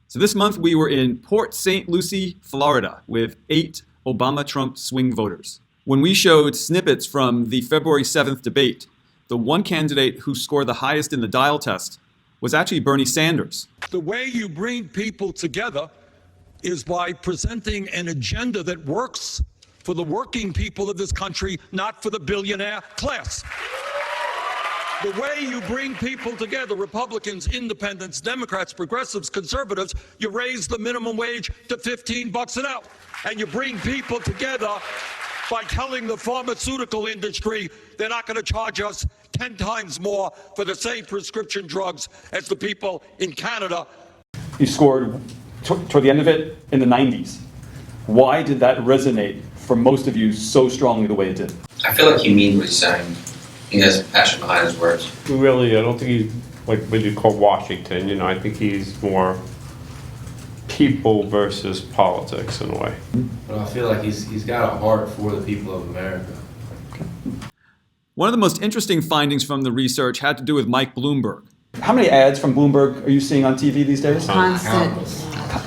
So this month we were in Port St. Lucie, Florida, with 8 Obama-Trump swing voters. When we showed snippets from the February 7th debate, the one candidate who scored the highest in the dial test was actually Bernie Sanders. The way you bring people together is by presenting an agenda that works for the working people of this country, not for the billionaire class. The way you bring people together, Republicans, independents, Democrats, progressives, conservatives, you raise the minimum wage to $15 an hour. And you bring people together by telling the pharmaceutical industry they're not going to charge us 10 times more for the same prescription drugs as the people in Canada. You scored toward the end of it in the 90s. Why did that resonate for most of you so strongly the way it did? I feel like he means what he's saying. He has passion behind his words. Really, I don't think he's like what you call Washington. I think he's more people versus politics in a way. But I feel like he's got a heart for the people of America. One of the most interesting findings from the research had to do with Mike Bloomberg. How many ads from Bloomberg are you seeing on TV these days? Constant.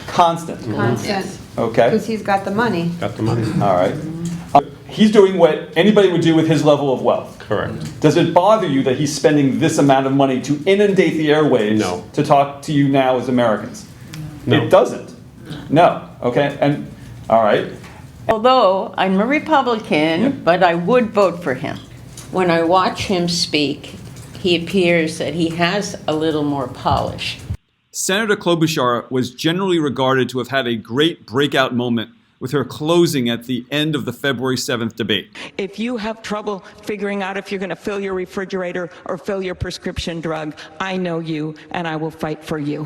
Constant. Constant. Okay. Because he's got the money. Got the money. All right. He's doing what anybody would do with his level of wealth. Correct. Does it bother you that he's spending this amount of money to inundate the airwaves No. to talk to you now as Americans? No. It doesn't. No. Okay. And all right. Although I'm a Republican, Yeah. but I would vote for him. When I watch him speak, he appears that he has a little more polish. Senator Klobuchar was generally regarded to have had a great breakout moment with her closing at the end of the February 7th debate. If you have trouble figuring out if you're going to fill your refrigerator or fill your prescription drug, I know you and I will fight for you.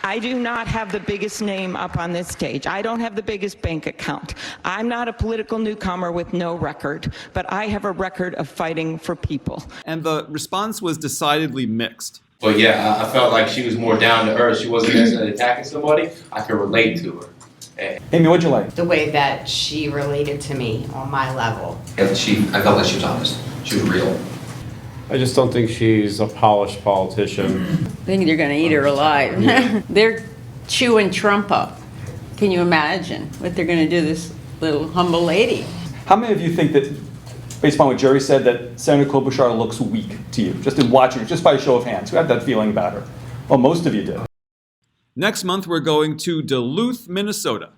I do not have the biggest name up on this stage. I don't have the biggest bank account. I'm not a political newcomer with no record, but I have a record of fighting for people. And the response was decidedly mixed. But yeah, I felt like she was more down to earth. She wasn't necessarily attacking somebody. I could relate to her. Amy, what'd you like? The way that she related to me on my level. I felt like she was honest. She was real. I just don't think she's a polished politician. I think they're going to eat her alive. They're chewing Trump up. Can you imagine what they're going to do to this little humble lady? How many of you think that, based upon what Jerry said, that Senator Klobuchar looks weak to you? Just in watching her, just by a show of hands. Who had that feeling about her? Well, most of you did. Next month, we're going to Duluth, Minnesota.